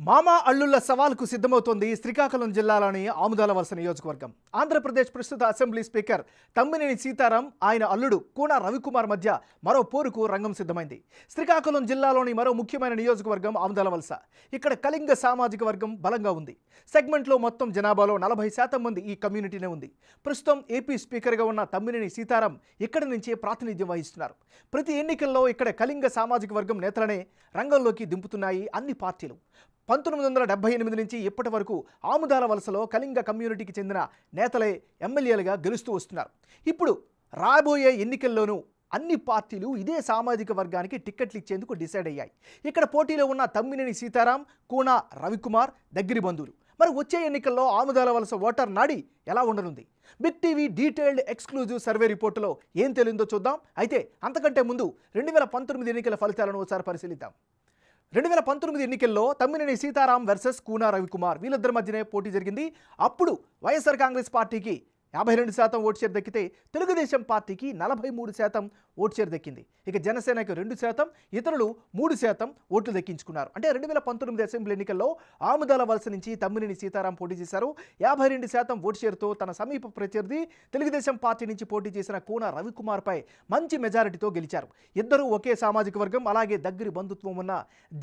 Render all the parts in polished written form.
మామా అల్లుళ్ల సవాల్కు సిద్ధమవుతోంది శ్రీకాకుళం జిల్లాలోని ఆముదాలవలస నియోజకవర్గం. ఆంధ్రప్రదేశ్ ప్రస్తుత అసెంబ్లీ స్పీకర్ తమ్మినేని సీతారాం ఆయన అల్లుడు కూన రవికుమార్ మధ్య మరో పోరుకు రంగం సిద్ధమైంది. శ్రీకాకుళం జిల్లాలోని మరో ముఖ్యమైన నియోజకవర్గం ఆముదాలవలస. ఇక్కడ కళింగ సామాజిక వర్గం బలంగా ఉంది. సెగ్మెంట్లో మొత్తం జనాభాలో 40% మంది ఈ కమ్యూనిటీనే ఉంది. ప్రస్తుతం ఏపీ స్పీకర్గా ఉన్న తమ్మినేని సీతారాం ఇక్కడి నుంచే ప్రాతినిధ్యం వహిస్తున్నారు. ప్రతి ఎన్నికల్లో ఇక్కడ కళింగ సామాజిక వర్గం నేతలనే రంగంలోకి దింపుతున్నాయి అన్ని పార్టీలు. 1978 నుంచి ఇప్పటి వరకు ఆముదాలవలసలో కళింగ కమ్యూనిటీకి చెందిన నేతలే ఎమ్మెల్యేలుగా గెలుస్తూ వస్తున్నారు. ఇప్పుడు రాబోయే ఎన్నికల్లోనూ అన్ని పార్టీలు ఇదే సామాజిక వర్గానికి టిక్కెట్లు ఇచ్చేందుకు డిసైడ్ అయ్యాయి. ఇక్కడ పోటీలో ఉన్న తమ్మినేని సీతారాం, కూన రవికుమార్ దగ్గరి బంధువులు. మరి వచ్చే ఎన్నికల్లో ఆముదాలవలస ఓటర్ నాడి ఎలా ఉండనుంది? Big TV detailed exclusive survey రిపోర్టులో ఏం తెలిందో చూద్దాం. అయితే అంతకంటే ముందు 2019 ఎన్నికల ఫలితాలను ఒకసారి పరిశీలిద్దాం. 2019 ఎన్నికల్లో తమ్మినేని సీతారాం వర్సెస్ కూన రవికుమార్ వీళ్ళిద్దరి మధ్యనే పోటీ జరిగింది. అప్పుడు వైఎస్ఆర్ కాంగ్రెస్ పార్టీకి 52% ఓటు షేర్ దక్కితే తెలుగుదేశం పార్టీకి 43% ఓటు షేర్ దక్కింది. ఇక జనసేనకు 2%, ఇతరులు 3% ఓట్లు దక్కించుకున్నారు. అంటే 2019 అసెంబ్లీ ఎన్నికల్లో ఆముదాలవలస నుంచి తమ్మినేని సీతారాం పోటీ చేశారు. 52% ఓటు షేర్తో తన సమీప ప్రత్యర్థి తెలుగుదేశం పార్టీ నుంచి పోటీ చేసిన కూన రవికుమార్పై మంచి మెజారిటీతో గెలిచారు. ఇద్దరూ ఒకే సామాజిక వర్గం, అలాగే దగ్గరి బంధుత్వం ఉన్న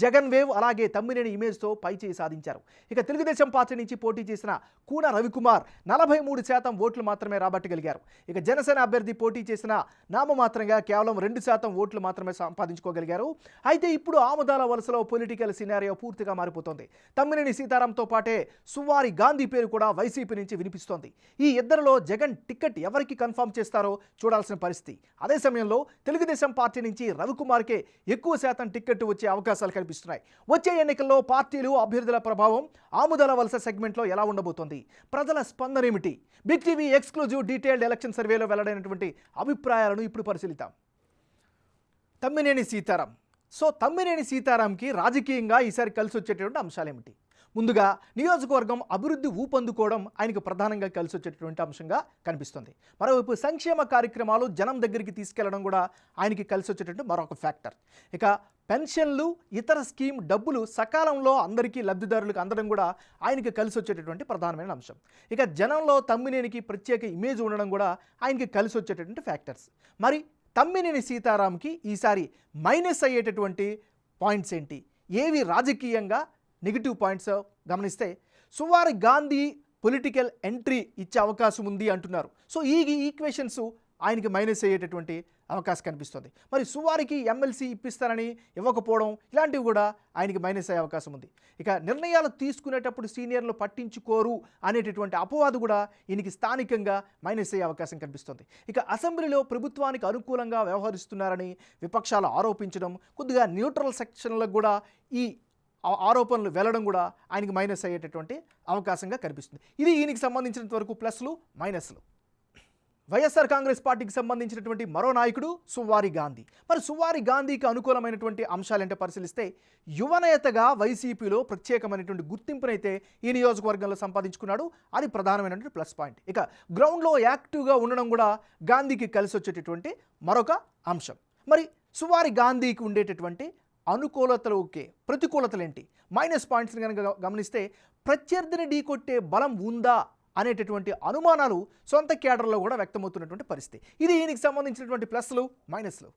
జగన్ వేవ్, అలాగే తమ్మినేని ఇమేజ్తో పైచేయి సాధించారు. ఇక తెలుగుదేశం పార్టీ నుంచి పోటీ చేసిన కూన రవికుమార్ 43% ఓట్లు మాత్రమే రాబట్టగలిగారు. ఇక జనసేన అభ్యర్థి పోటీ చేసిన నామమాత్రంగా కేవలం 2% ఓట్లు మాత్రమే సంపాదించుకోగలిగారు. అయితే ఇప్పుడు ఆముదాలవలసలో పొలిటికల్ సినారియో పూర్తిగా మారిపోతోంది. తమ్మినేని సీతారాంతో పాటే సువారి గాంధీ పేరు కూడా వైసీపీ నుంచి వినిపిస్తోంది. ఈ ఇద్దరిలో జగన్ టికెట్ ఎవరికి కన్ఫర్మ్ చేస్తారో చూడాల్సిన పరిస్థితి. అదే సమయంలో తెలుగుదేశం పార్టీ నుంచి రవికుమార్కే ఎక్కువ శాతం టికెట్ వచ్చే అవకాశాలు కనిపిస్తున్నాయి. వచ్చే ఎన్నికల్లో పార్టీలు, అభ్యర్థుల ప్రభావం ఆముదాలవలస సెగ్మెంట్లో ఎలా ఉండబోతోంది? ప్రజల స్పందన ఏమిటి? Big TV exclusive detailed election సర్వేలో వెల్లడైనటువంటి అభిప్రాయాలను ఇప్పుడు పరిశీలిద్దాం. తమ్మినేని సీతారాం. తమ్మినేని సీతారాంకి రాజకీయంగా ఈసారి కలిసి వచ్చేటువంటి అంశాలు ఏమిటి? ముందుగా నియోజకవర్గం అభివృద్ధి ఊపందుకోవడం ఆయనకు ప్రధానంగా కలిసి వచ్చేటటువంటి అంశంగా కనిపిస్తుంది. మరోవైపు సంక్షేమ కార్యక్రమాలు జనం దగ్గరికి తీసుకెళ్లడం కూడా ఆయనకి కలిసి వచ్చేటటువంటి మరొక ఫ్యాక్టర్. ఇక పెన్షన్లు, ఇతర స్కీమ్ డబ్బులు సకాలంలో అందరికీ లబ్ధిదారులకు అందడం కూడా ఆయనకి కలిసి వచ్చేటటువంటి ప్రధానమైన అంశం. ఇక జనంలో తమ్మినేనికి ప్రత్యేక ఇమేజ్ ఉండడం కూడా ఆయనకి కలిసి వచ్చేటటువంటి ఫ్యాక్టర్స్. మరి తమ్మినేని సీతారాంకి ఈసారి మైనస్ అయ్యేటటువంటి పాయింట్స్ ఏంటి? ఏవి రాజకీయంగా నెగిటివ్ పాయింట్స్ గమనిస్తే, సువారి గాంధీ పొలిటికల్ ఎంట్రీ ఇచ్చే అవకాశం ఉంది అంటున్నారు. ఈ ఈక్వేషన్స్ ఆయనకి మైనస్ అయ్యేటటువంటి అవకాశం కనిపిస్తుంది. మరి సువారికి ఎమ్మెల్సీ ఇప్పిస్తారని ఇవ్వకపోవడం, ఇలాంటివి కూడా ఆయనకి మైనస్ అయ్యే అవకాశం ఉంది. ఇక నిర్ణయాలు తీసుకునేటప్పుడు సీనియర్లు పట్టించుకోరు అనేటటువంటి అపవాదు కూడా ఈయనకి స్థానికంగా మైనస్ అయ్యే అవకాశం కనిపిస్తుంది. ఇక అసెంబ్లీలో ప్రభుత్వానికి అనుకూలంగా వ్యవహరిస్తున్నారని విపక్షాలు ఆరోపించడం, కొద్దిగా న్యూట్రల్ సెక్షన్లకు కూడా ఈ ఆరోపణలు వెళ్ళడం కూడా ఆయనకి మైనస్ అయ్యేటటువంటి అవకాశంగా కనిపిస్తుంది. ఇది ఈయనకి సంబంధించినంత వరకు ప్లస్లు, మైనస్లు. వైఎస్ఆర్ కాంగ్రెస్ పార్టీకి సంబంధించినటువంటి మరో నాయకుడు సువారి గాంధీ. మరి సువారి గాంధీకి అనుకూలమైనటువంటి అంశాలంటే పరిశీలిస్తే, యువనేతగా వైసీపీలో ప్రత్యేకమైనటువంటి గుర్తింపునైతే ఈ నియోజకవర్గంలో సంపాదించుకున్నాడు. అది ప్రధానమైనటువంటి ప్లస్ పాయింట్. ఇక గ్రౌండ్లో యాక్టివ్గా ఉండడం కూడా గాంధీకి కలిసి వచ్చేటటువంటి మరొక అంశం. మరి సువారి గాంధీకి ఉండేటటువంటి అనుకూలతలు ఓకే, ప్రతికూలతలు ఏంటి? మైనస్ పాయింట్స్ని కనుక గమనిస్తే, ప్రత్యర్థిని ఢీకొట్టే బలం ఉందా అనేటటువంటి అనుమానాలు సొంత కేడర్లో కూడా వ్యక్తమవుతున్నటువంటి పరిస్థితి. ఇది ఈయనకి సంబంధించినటువంటి ప్లస్లు, మైనస్లు.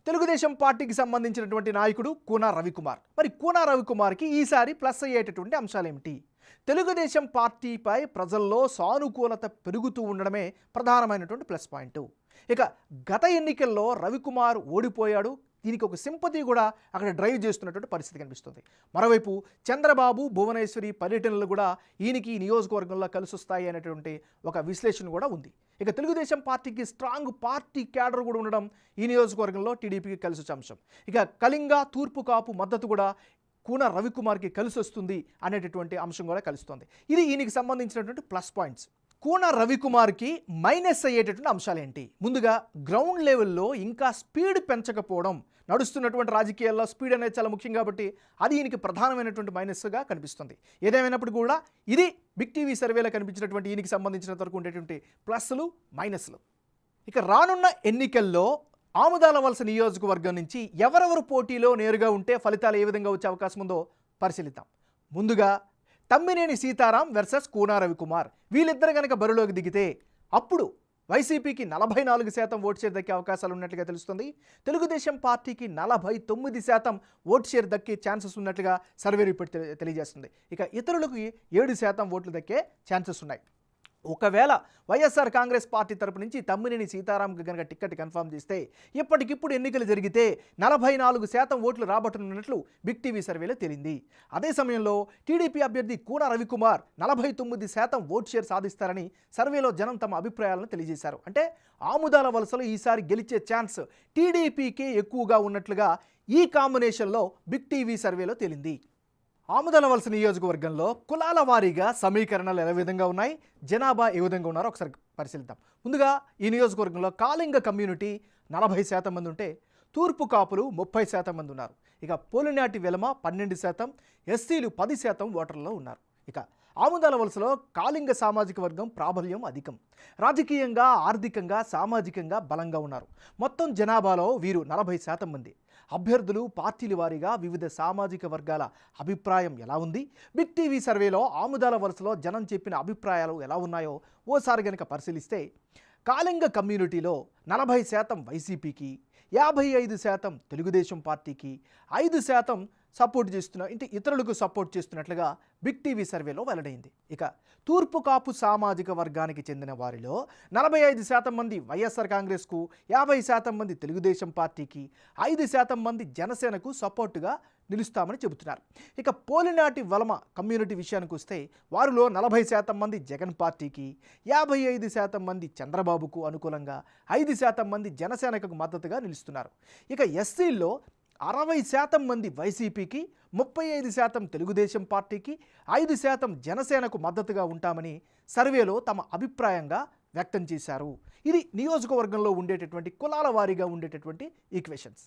తెలుగుదేశం పార్టీకి సంబంధించినటువంటి నాయకుడు కూన రవికుమార్. మరి కూన రవికుమార్కి ఈసారి ప్లస్ అయ్యేటటువంటి అంశాలు ఏమిటి? తెలుగుదేశం పార్టీపై ప్రజల్లో సానుకూలత పెరుగుతూ ఉండడమే ప్రధానమైనటువంటి ప్లస్ పాయింట్. ఇక గత ఎన్నికల్లో రవికుమార్ ఓడిపోయాడు. దీనికి ఒక సింపతి కూడా అక్కడ డ్రైవ్ చేస్తున్నటువంటి పరిస్థితి కనిపిస్తుంది. మరోవైపు చంద్రబాబు, భువనేశ్వరి పర్యటనలు కూడా ఈయనకి నియోజకవర్గంలో కలిసి వస్తాయి అనేటువంటి ఒక విశ్లేషణ కూడా ఉంది. ఇక తెలుగుదేశం పార్టీకి స్ట్రాంగ్ పార్టీ క్యాడర్ కూడా ఉండడం ఈ నియోజకవర్గంలో టీడీపీకి కలిసి వచ్చే అంశం. ఇక కళింగ, తూర్పు కాపు మద్దతు కూడా కూన రవికుమార్కి కలిసి వస్తుంది అనేటటువంటి అంశం కూడా కలుస్తుంది. ఇది ఈయనకి సంబంధించినటువంటి ప్లస్ పాయింట్స్. కూన రవికుమార్కి మైనస్ అయ్యేటటువంటి అంశాలు ఏంటి? ముందుగా గ్రౌండ్ లెవెల్లో ఇంకా స్పీడ్ పెంచకపోవడం. నడుస్తున్నటువంటి రాజకీయాల్లో స్పీడ్ అనేది చాలా ముఖ్యం కాబట్టి అది ఈయనకి ప్రధానమైనటువంటి మైనస్గా కనిపిస్తుంది. ఏదేమైనప్పుడు కూడా ఇది బిగ్ టీవీ సర్వేలో కనిపించినటువంటి ఈయనకి సంబంధించినంత వరకు ఉండేటువంటి ప్లస్లు, మైనస్లు. ఇక రానున్న ఎన్నికల్లో ఆముదాలవలస నియోజకవర్గం నుంచి ఎవరెవరు పోటీలో నేరుగా ఉంటే ఫలితాలు ఏ విధంగా వచ్చే అవకాశం ఉందో పరిశీలిద్దాం. ముందుగా తమ్మినేని సీతారాం వర్సెస్ కూనా రవికుమార్ వీళ్ళిద్దరు కనుక బరిలోకి దిగితే అప్పుడు వైసీపీకి 44% ఓటు షేర్ దక్కే అవకాశాలు ఉన్నట్లుగా తెలుస్తుంది. తెలుగుదేశం పార్టీకి 49% ఓటు షేర్ దక్కే ఛాన్సెస్ ఉన్నట్లుగా సర్వే రిపోర్ట్ తెలియజేస్తుంది. ఇక ఇతరులకు 7% ఓట్లు దక్కే ఛాన్సెస్ ఉన్నాయి. ఒకవేళ వైఎస్ఆర్ కాంగ్రెస్ పార్టీ తరపు నుంచి తమ్మినేని సీతారాంకి కనుక టికెట్ కన్ఫర్మ్ చేస్తే ఇప్పటికిప్పుడు ఎన్నికలు జరిగితే 44% ఓట్లు రాబట్టనున్నట్లు బిగ్ టీవీ సర్వేలో తేలింది. అదే సమయంలో టీడీపీ అభ్యర్థి కూనా రవికుమార్ 49% ఓటు షేర్ సాధిస్తారని సర్వేలో జనం తమ అభిప్రాయాలను తెలియజేశారు. అంటే ఆముదాల వలసలో ఈసారి గెలిచే ఛాన్స్ టీడీపీకే ఎక్కువగా ఉన్నట్లుగా ఈ కాంబినేషన్లో బిగ్ టీవీ సర్వేలో తేలింది. ఆముదాల వలస నియోజకవర్గంలో కులాల వారీగా సమీకరణలు ఏ విధంగా ఉన్నాయి, జనాభా ఏ విధంగా ఉన్నారో ఒకసారి పరిశీలిద్దాం. ముందుగా ఈ నియోజకవర్గంలో కాళింగ కమ్యూనిటీ 40% మంది ఉంటే తూర్పు కాపులు 30% మంది ఉన్నారు. ఇక పోలినాటి వెలమ 12%, ఎస్సీలు 10% ఓటర్లలో ఉన్నారు. ఇక ఆముదాల వలసలో కాళింగ సామాజిక వర్గం ప్రాబల్యం అధికం. రాజకీయంగా, ఆర్థికంగా, సామాజికంగా బలంగా ఉన్నారు. మొత్తం జనాభాలో వీరు 40% మంది. అభ్యర్థులు, పార్టీల వారీగా వివిధ సామాజిక వర్గాల అభిప్రాయం ఎలా ఉంది, బిగ్ టీవీ సర్వేలో ఆముదాల వలసలో జనం చెప్పిన అభిప్రాయాలు ఎలా ఉన్నాయో ఓసారి గనక పరిశీలిస్తే కాళింగ కమ్యూనిటీలో 40% వైసీపీకి, 55% తెలుగుదేశం పార్టీకి, 5% సపోర్ట్ ఇతరులకు సపోర్ట్ చేస్తున్నట్లుగా బిగ్ టీవీ సర్వేలో వెల్లడైంది. ఇక తూర్పు కాపు సామాజిక వర్గానికి చెందిన వారిలో 45% మంది వైఎస్ఆర్ కాంగ్రెస్కు, 50% మంది తెలుగుదేశం పార్టీకి, 5% మంది జనసేనకు సపోర్టుగా నిలుస్తామని చెబుతున్నారు. ఇక పోలినాటి వలమ కమ్యూనిటీ విషయానికి వస్తే వారిలో 40% మంది జగన్ పార్టీకి, 55% మంది చంద్రబాబుకు అనుకూలంగా, 5% మంది జనసేనకు మద్దతుగా నిలుస్తున్నారు. ఇక ఎస్సీల్లో 60% మంది వైసీపీకి, 35% తెలుగుదేశం పార్టీకి, 5% జనసేనకు మద్దతుగా ఉంటామని సర్వేలో తమ అభిప్రాయంగా వ్యక్తం చేశారు. ఇది నియోజకవర్గంలో ఉండేటటువంటి కులాల వారీగా ఉండేటటువంటి ఈక్వేషన్స్.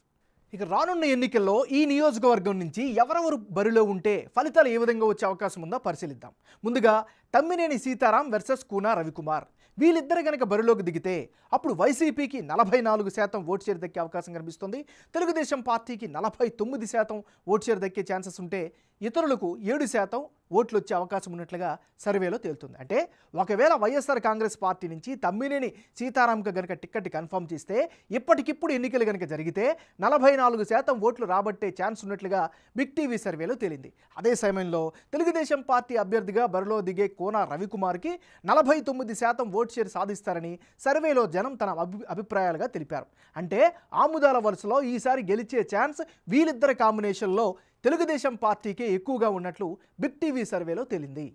ఇక రానున్న ఎన్నికల్లో ఈ నియోజకవర్గం నుంచి ఎవరెవరు బరిలో ఉంటే ఫలితాలు ఏ విధంగా వచ్చే అవకాశం ఉందో పరిశీలిద్దాం. ముందుగా తమ్మినేని సీతారాం వర్సెస్ కూనా రవికుమార్ వీళ్ళిద్దరు కనుక బరిలోకి దిగితే అప్పుడు వైసీపీకి 44% ఓటు షేర్ దక్కే అవకాశం కనిపిస్తుంది. తెలుగుదేశం పార్టీకి 49% ఓటు షేర్ దక్కే ఛాన్సెస్ ఉంటే ఇతరులకు 7% ఓట్లు వచ్చే అవకాశం ఉన్నట్లుగా సర్వేలో తేలుతుంది. అంటే ఒకవేళ వైఎస్ఆర్ కాంగ్రెస్ పార్టీ నుంచి తమ్మినేని సీతారాంకి కనుక టికెట్ కన్ఫర్మ్ చేస్తే ఇప్పటికిప్పుడు ఎన్నికలు కనుక జరిగితే 44% ఓట్లు రాబట్టే ఛాన్స్ ఉన్నట్లుగా బిగ్ టీవీ సర్వేలో తేలింది. అదే సమయంలో తెలుగుదేశం పార్టీ అభ్యర్థిగా బరిలో దిగే కూనా రవికుమార్కి 49% ఓటు షేర్ సాధిస్తారని సర్వేలో జనం తన అభిప్రాయాలుగా తెలిపారు. అంటే ఆముదాల వలసలో ఈసారి గెలిచే ఛాన్స్ వీళ్ళిద్దరి కాంబినేషన్లో తెలుగుదేశం పార్టీకే ఎక్కువగా ఉన్నట్లు బిగ్ టీవీ సర్వేలో తేలింది.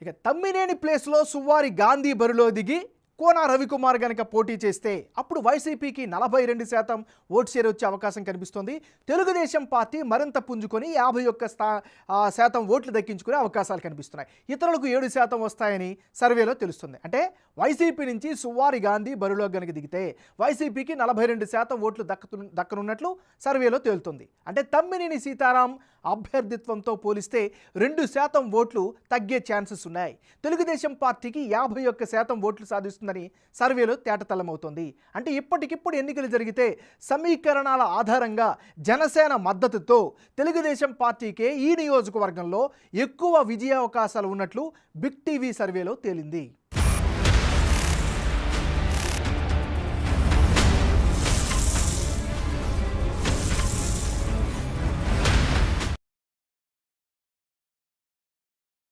ఇక తమ్మినేని ప్లేస్లో సువ్వారి గాంధీ బరిలో దిగి కూనా రవికుమార్ గనక పోటీ చేస్తే అప్పుడు వైసీపీకి 42% ఓటు షేర్ వచ్చే అవకాశం కనిపిస్తుంది. తెలుగుదేశం పార్టీ మరింత పుంజుకొని 51% ఓట్లు దక్కించుకునే అవకాశాలు కనిపిస్తున్నాయి. ఇతరులకు 7% వస్తాయని సర్వేలో తెలుస్తుంది. అంటే వైసీపీ నుంచి సువ్వారి గాంధీ బరిలో గనక దిగితే వైసీపీకి 42% ఓట్లు దక్కనున్నట్లు సర్వేలో తేలుతుంది. అంటే తమ్మినేని సీతారాం అభ్యర్థిత్వంతో పోలిస్తే 2% ఓట్లు తగ్గే ఛాన్సెస్ ఉన్నాయి. తెలుగుదేశం పార్టీకి 51% ఓట్లు సాధిస్తుందని సర్వేలో తేటతెల్లమవుతోంది. అంటే ఇప్పటికిప్పుడు ఎన్నికలు జరిగితే సమీకరణాల ఆధారంగా జనసేన మద్దతుతో తెలుగుదేశం పార్టీకే ఈ నియోజకవర్గంలో ఎక్కువ విజయావకాశాలు ఉన్నట్లు బిగ్ టీవీ సర్వేలో తేలింది.